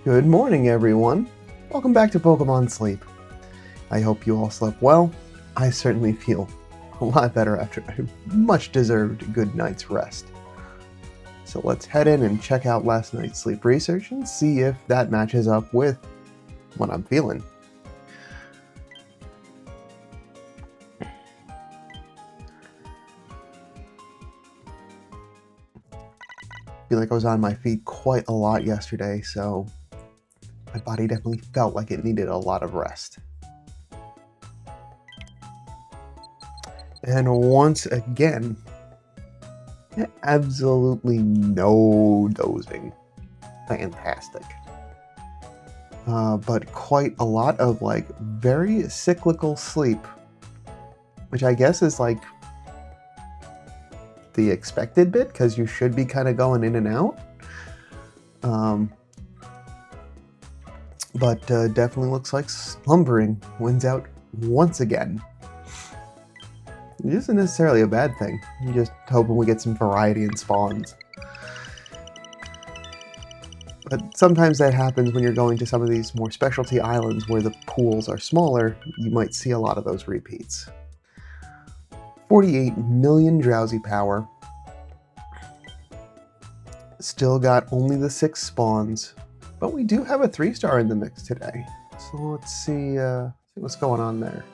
Good morning, everyone. Welcome back to Pokemon Sleep. I hope you all slept well. I certainly feel a lot better after a much-deserved good night's rest. So let's head in and check out last night's sleep research and see if that matches up with what I'm feeling. I feel like I was on my feet quite a lot yesterday, so my body definitely felt like it needed a lot of rest. And once again, absolutely no dozing. Fantastic. But quite a lot of very cyclical sleep, which I guess is the expected bit, because you should be kind of going in and out. But definitely looks like slumbering wins out once again. It isn't necessarily a bad thing. I'm just hoping we get some variety in spawns. But sometimes that happens when you're going to some of these more specialty islands where the pools are smaller. You might see a lot of those repeats. 48 million drowsy power. Still got only the 6 spawns, but we do have a 3-star in the mix today. So let's see what's going on there.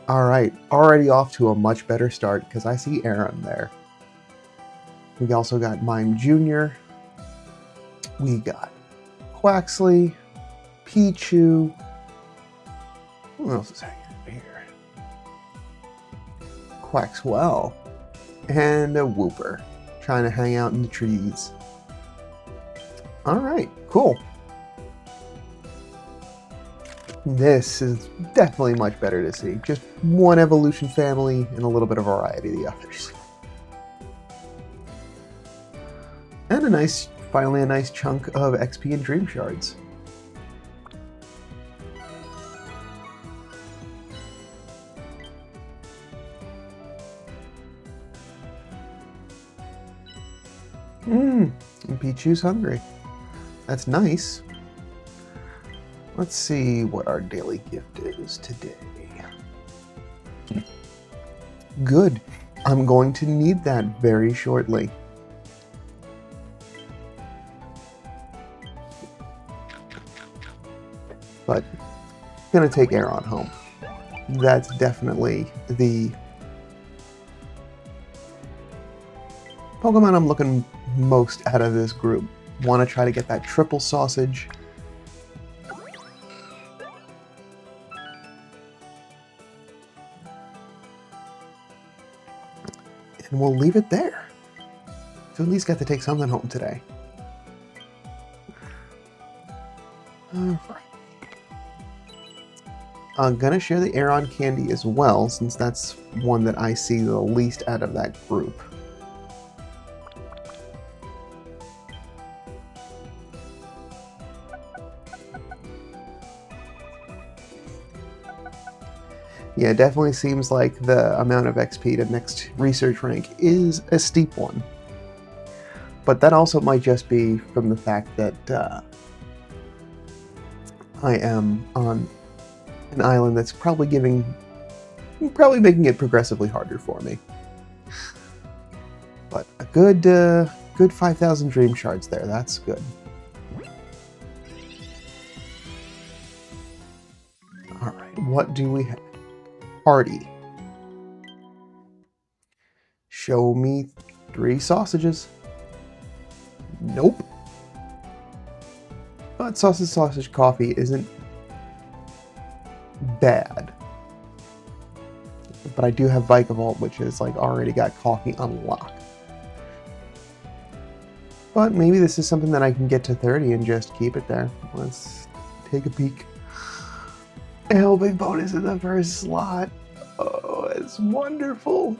Alright, already off to a much better start because I see Aaron there. We also got Mime Jr. We got Quaxley, Pichu. Who else is hanging out here? Quaxwell. And a Wooper, trying to hang out in the trees. Alright, cool. This is definitely much better to see. Just one evolution family and a little bit of variety of the others. And finally a nice chunk of XP and Dream Shards. And Pichu's hungry. That's nice. Let's see what our daily gift is today. Good. I'm going to need that very shortly. But I'm gonna take Aaron home. That's definitely the Pokemon I'm looking most out of this group. Want to try to get that triple sausage. And we'll leave it there. So at least got to take something home today. Alright. I'm gonna share the Aeron candy as well, since that's one that I see the least out of that group. Yeah, it definitely seems like the amount of XP to next research rank is a steep one. But that also might just be from the fact that I am on an island that's probably making it progressively harder for me. But a good 5,000 Dream Shards there, that's good. Alright, what do we have? Party. Show me 3 sausages. Nope. But sausage coffee isn't bad. But I do have Vikavolt, which is already got coffee unlocked. But maybe this is something that I can get to 30 and just keep it there. Let's take a peek. Helping bonus in the first slot. Oh, it's wonderful.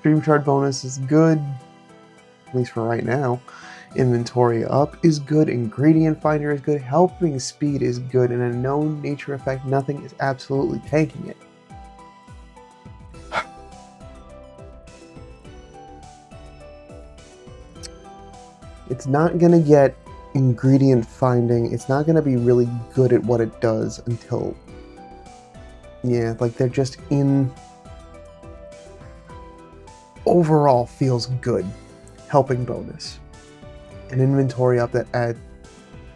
Dream Shard bonus is good, at least for right now. Inventory up is good, Ingredient Finder is good, Helping Speed is good, and a known nature effect, nothing is absolutely tanking it. It's not going to get ingredient finding. It's not going to be really good at what it does until, yeah, like they're just in. Overall feels good. Helping bonus. An inventory up that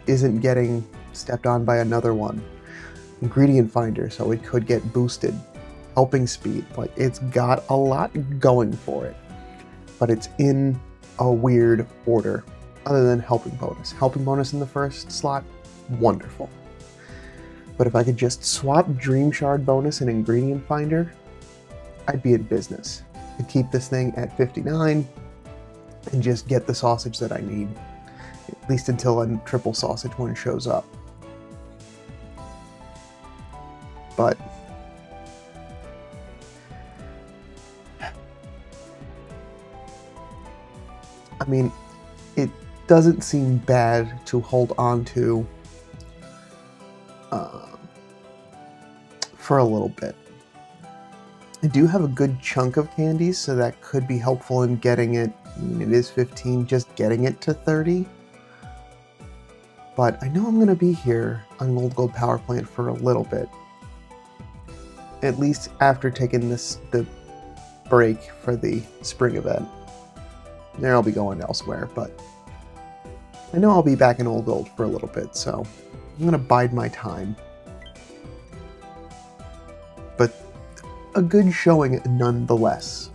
isn't getting stepped on by another one. Ingredient finder, so it could get boosted. Helping speed, like it's got a lot going for it, but it's in a weird order other than helping bonus. Helping bonus in the first slot, wonderful. But if I could just swap Dream Shard bonus and ingredient finder, I'd be in business. I'd keep this thing at 59 and just get the sausage that I need, at least until a triple sausage one shows up. But I mean, it doesn't seem bad to hold on to for a little bit. I do have a good chunk of candies, so that could be helpful in getting it. I mean, it is 15, just getting it to 30. But I know I'm going to be here on Old Gold Power Plant for a little bit. At least after taking the break for the spring event. Then I'll be going elsewhere, but I know I'll be back in Old Gold for a little bit, so I'm going to bide my time. But a good showing nonetheless.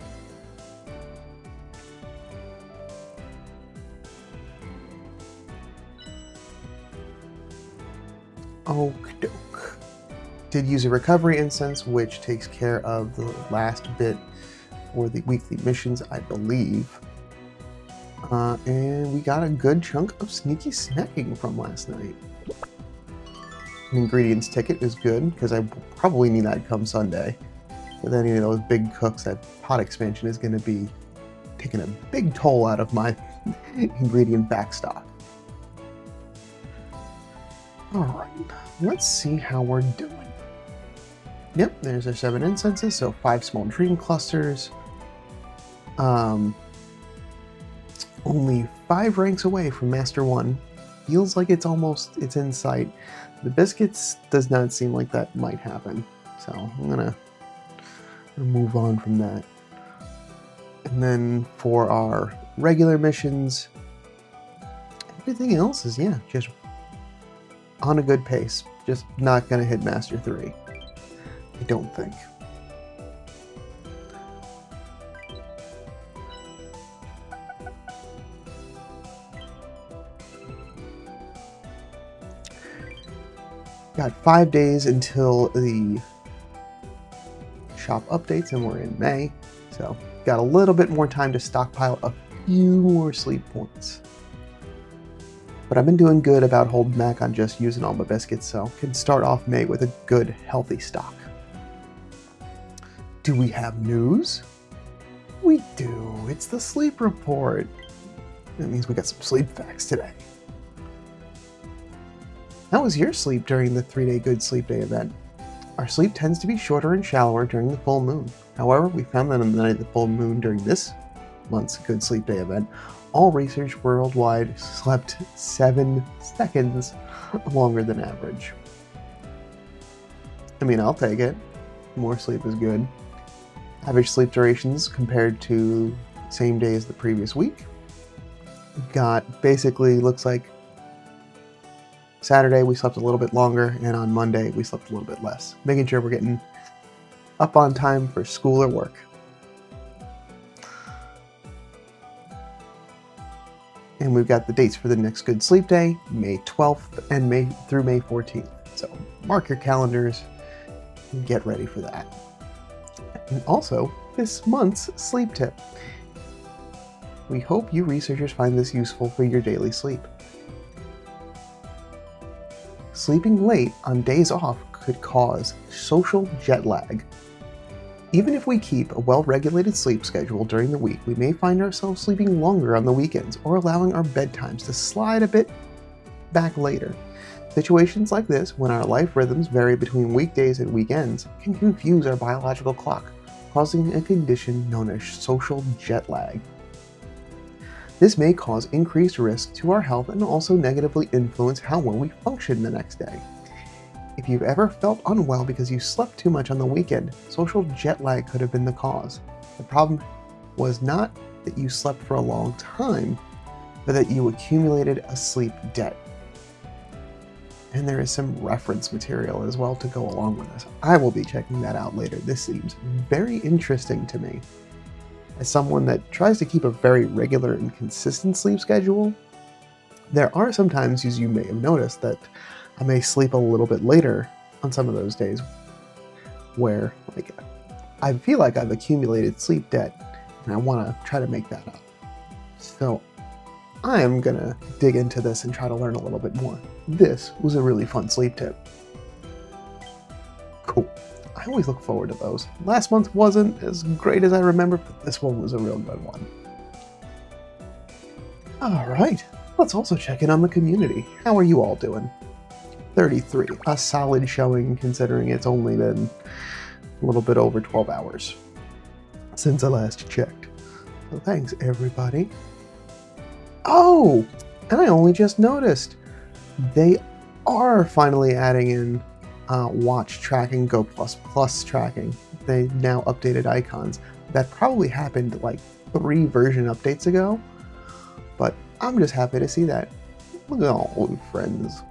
Okie doke. Did use a recovery incense, which takes care of the last bit for the weekly missions, I believe. And we got a good chunk of sneaky snacking from last night. An ingredients ticket is good, because I probably need that come Sunday. With any of those big cooks, that pot expansion is going to be taking a big toll out of my ingredient backstock. Alright, let's see how we're doing. Yep, there's our 7 incenses, so 5 small dream clusters. Only 5 ranks away from Master 1. Feels like it's in sight. The biscuits does not seem like that might happen. So I'm gonna move on from that. And then for our regular missions, everything else is, yeah, just on a good pace. Just not gonna hit Master 3. I don't think. Got 5 days until the shop updates, and we're in May, so got a little bit more time to stockpile a few more sleep points. But I've been doing good about holding back on just using all my biscuits, so can start off May with a good, healthy stock. Do we have news? We do. It's the sleep report. That means we got some sleep facts today. How was your sleep during the 3-day Good Sleep Day event? Our sleep tends to be shorter and shallower during the full moon. However, we found that on the night of the full moon during this month's Good Sleep Day event, all research worldwide slept 7 seconds longer than average. I mean, I'll take it. More sleep is good. Average sleep durations compared to same day as the previous week. Got basically, looks like Saturday we slept a little bit longer, and on Monday we slept a little bit less, making sure we're getting up on time for school or work. And we've got the dates for the next Good Sleep Day, May 12th and May 14th. So mark your calendars and get ready for that. And also, this month's sleep tip. We hope you researchers find this useful for your daily sleep. Sleeping late on days off could cause social jet lag. Even if we keep a well-regulated sleep schedule during the week, we may find ourselves sleeping longer on the weekends or allowing our bedtimes to slide a bit back later. Situations like this, when our life rhythms vary between weekdays and weekends, can confuse our biological clock, causing a condition known as social jet lag. This may cause increased risk to our health and also negatively influence how well we function the next day. If you've ever felt unwell because you slept too much on the weekend, social jet lag could have been the cause. The problem was not that you slept for a long time, but that you accumulated a sleep debt. And there is some reference material as well to go along with this. I will be checking that out later. This seems very interesting to me. As someone that tries to keep a very regular and consistent sleep schedule, there are some times, as you may have noticed, that I may sleep a little bit later on some of those days where I feel like I've accumulated sleep debt and I want to try to make that up. So I am going to dig into this and try to learn a little bit more. This was a really fun sleep tip. Cool. I always look forward to those. Last month wasn't as great as I remember, but this one was a real good one. Alright, let's also check in on the community. How are you all doing? 33, a solid showing considering it's only been a little bit over 12 hours since I last checked. So thanks everybody. Oh, and I only just noticed they are finally adding in watch tracking, Go++ tracking. They now updated icons. That probably happened like 3 version updates ago, but I'm just happy to see that. Look at all old friends.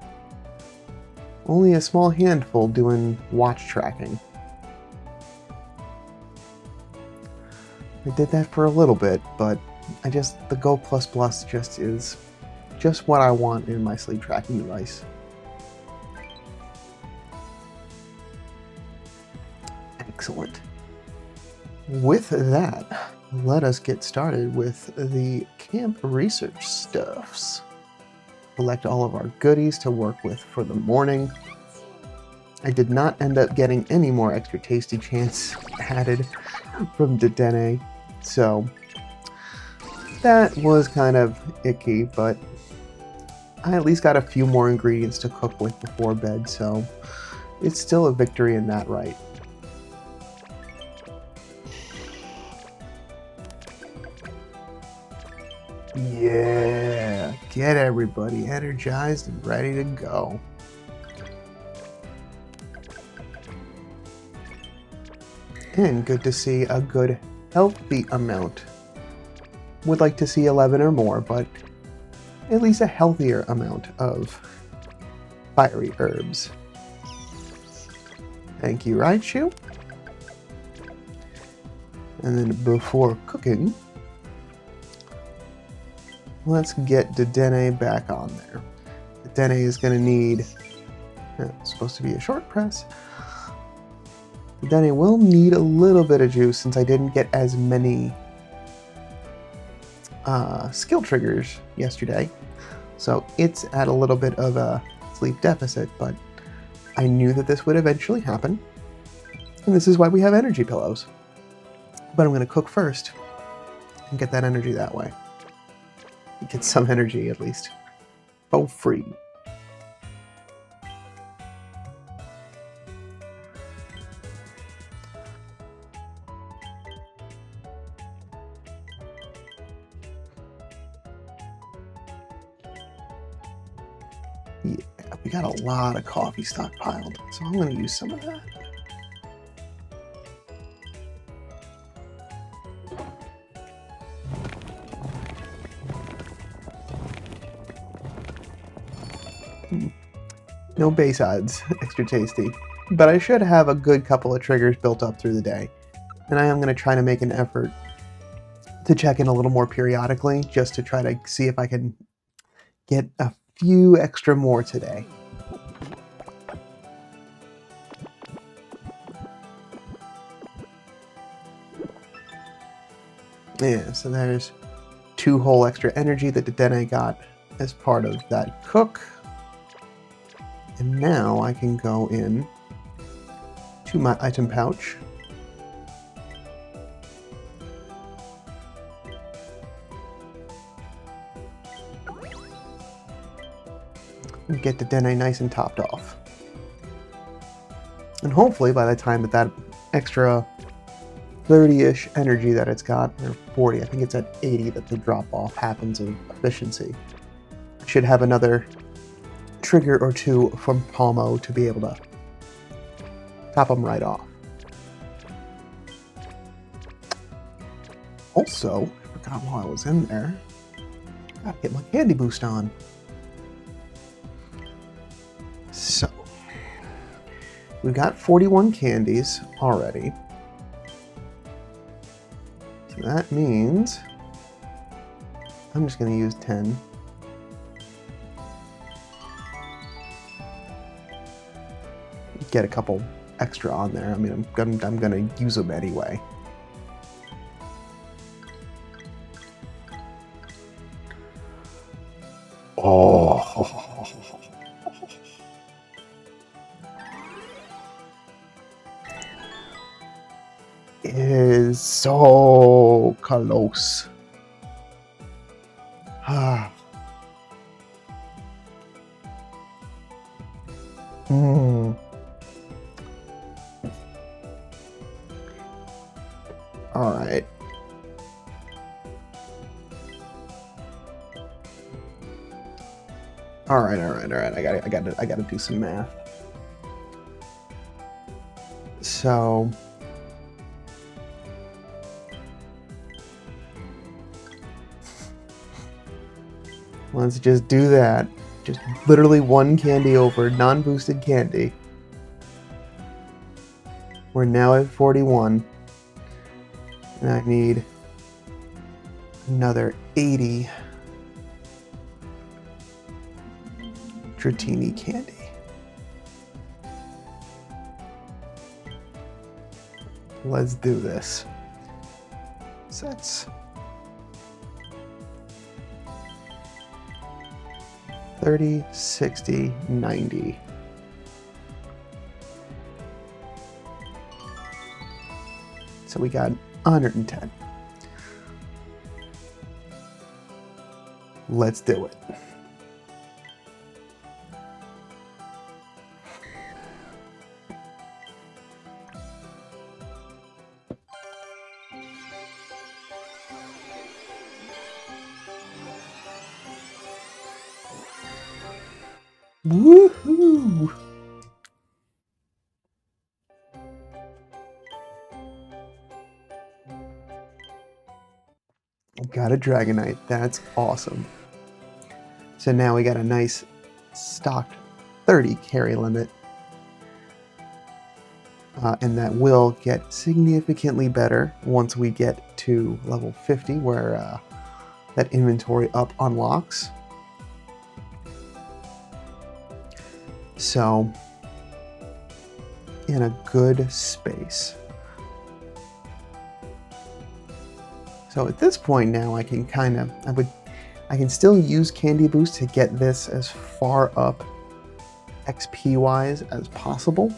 Only a small handful doing watch tracking. I did that for a little bit, but the Go++ just is just what I want in my sleep tracking device. Excellent. With that, let us get started with the camp research stuffs. Collect all of our goodies to work with for the morning. I did not end up getting any more extra tasty chants added from Dedenne, so that was kind of icky, but I at least got a few more ingredients to cook with before bed, so it's still a victory in that right. Yeah, get everybody energized and ready to go. And good to see a good healthy amount. Would like to see 11 or more, but at least a healthier amount of fiery herbs. Thank you, Raichu. And then before cooking, let's get Dedenne back on there. Dedenne is going to need, it's supposed to be a short press. Dedenne will need a little bit of juice since I didn't get as many skill triggers yesterday. So it's at a little bit of a sleep deficit, but I knew that this would eventually happen. And this is why we have energy pillows. But I'm going to cook first and get that energy that way. Get some energy at least. For free. Yeah, we got a lot of coffee stockpiled, so I'm going to use some of that. No base odds, extra tasty. But I should have a good couple of triggers built up through the day. And I am going to try to make an effort to check in a little more periodically, just to try to see if I can get a few extra more today. Yeah, so there's 2 whole extra energy that Dedenne got as part of that cook. And now I can go in to my item pouch. And get Dedenne nice and topped off. And hopefully by the time that extra 30-ish energy that it's got, or 40. I think it's at 80 that the drop-off happens of efficiency. Should have another trigger or two from Palmo to be able to top them right off. Also, I forgot while I was in there, gotta get my candy boost on. So, we've got 41 candies already. So that means I'm just going to use 10. Get a couple extra on there. I mean, I'm going to use them anyway. Oh. It is so close. Ah. All right. All right. I gotta do some math. So let's just do that. Just literally one candy over, non-boosted candy. We're now at 41. And I need another 80 Dratini candy. Let's do this. So that's 30, 60, 90. So we got 110. Let's do it. Woohoo! Got a Dragonite. That's awesome. So now we got a nice stocked 30 carry limit. And that will get significantly better once we get to level 50, where that inventory up unlocks. So, in a good space. So at this point now, I can I can still use Candy Boost to get this as far up XP-wise as possible.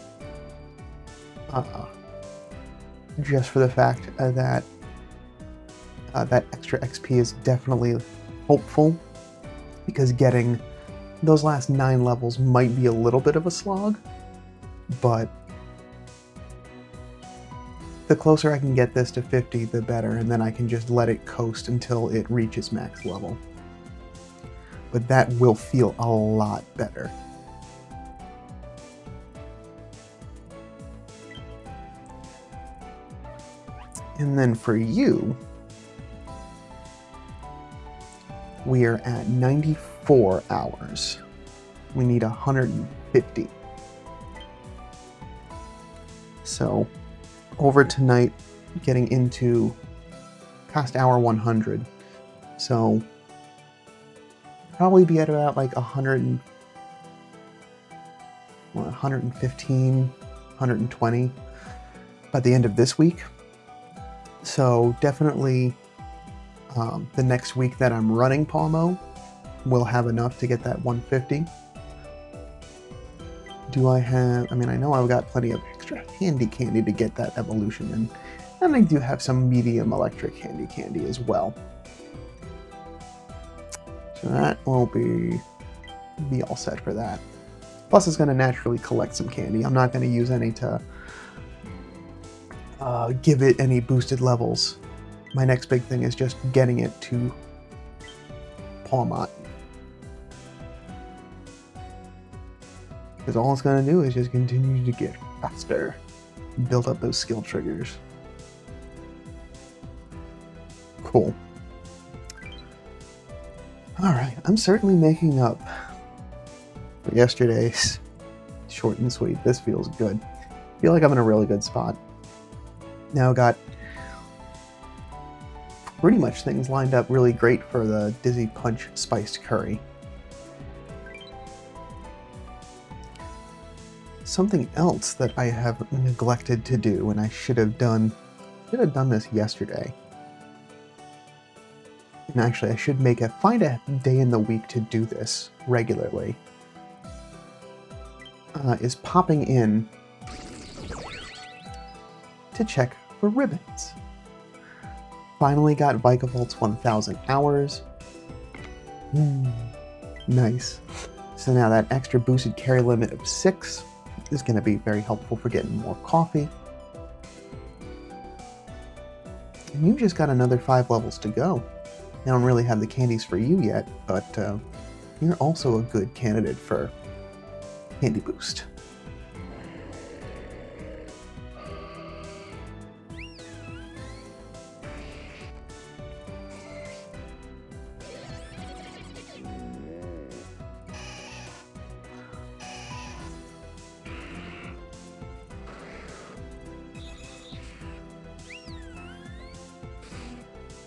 Just for the fact that that extra XP is definitely hopeful, because getting those last 9 levels might be a little bit of a slog, but the closer I can get this to 50, the better, and then I can just let it coast until it reaches max level. But that will feel a lot better. And then for you, we are at 94 hours. We need 150. So over tonight, getting into past hour 100. So probably be at about like 115, 120 by the end of this week. So definitely the next week that I'm running Palmo will have enough to get that 150. Do I have, I mean, I know I've got plenty of extra handy candy to get that evolution in, and I do have some medium electric handy candy as well. So that will be all set for that. Plus it's going to naturally collect some candy. I'm not going to use any to give it any boosted levels. My next big thing is just getting it to Palmot. Because all it's going to do is just continue to get faster. Build up those skill triggers. Cool. Alright, I'm certainly making up for yesterday's short and sweet. This feels good. I feel like I'm in a really good spot. Now got pretty much things lined up really great for the Dizzy Punch Spiced Curry. Something else that I have neglected to do, and I should have done this yesterday. And actually, I should find a day in the week to do this regularly. Is popping in to check for ribbons. Finally got Vikavolt 1000 hours. Nice. So now that extra boosted carry limit of 6 is going to be very helpful for getting more coffee. And you just got another 5 levels to go. I don't really have the candies for you yet, but you're also a good candidate for Candy Boost.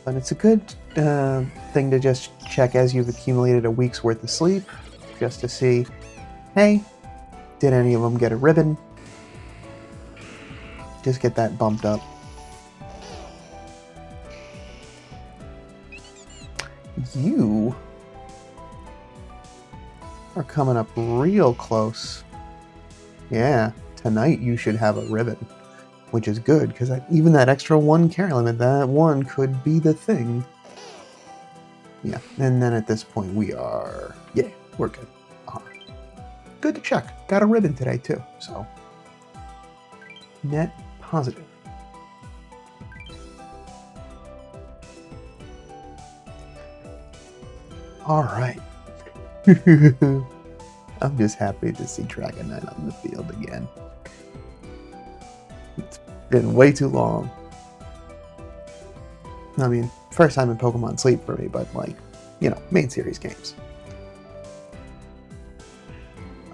But it's a good thing to just check as you've accumulated a week's worth of sleep, just to see, hey, did any of them get a ribbon? Just get that bumped up. You are coming up real close. Yeah, tonight you should have a ribbon. Which is good, because even that extra 1 carry limit, that 1 could be the thing. Yeah, and then at this point we're good. Alright. Good to check. Got a ribbon today too, so. Net positive. Alright. I'm just happy to see Dragonite on the field again. It's been way too long. I mean, first time in Pokemon Sleep for me, but like, main series games.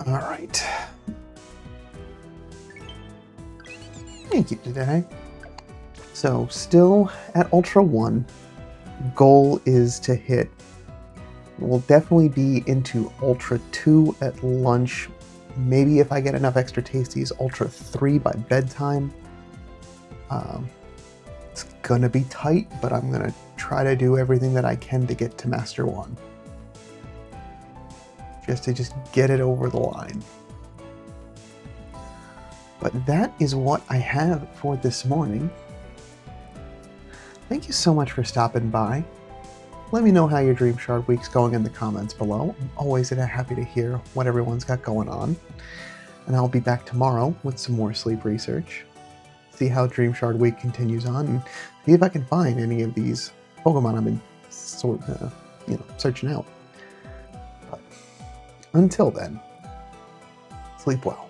Alright. Thank you today. So, still at Ultra 1. Goal is to hit. We'll definitely be into Ultra 2 at lunch. Maybe if I get enough extra tasties, Ultra 3 by bedtime. It's gonna be tight, but I'm gonna try to do everything that I can to get to Master 1. Just to get it over the line. But that is what I have for this morning. Thank you so much for stopping by. Let me know how your Dream Shard week's going in the comments below. I'm always happy to hear what everyone's got going on. And I'll be back tomorrow with some more sleep research. See how Dream Shard week continues on, and see if I can find any of these Pokemon I've been searching out. But until then, sleep well.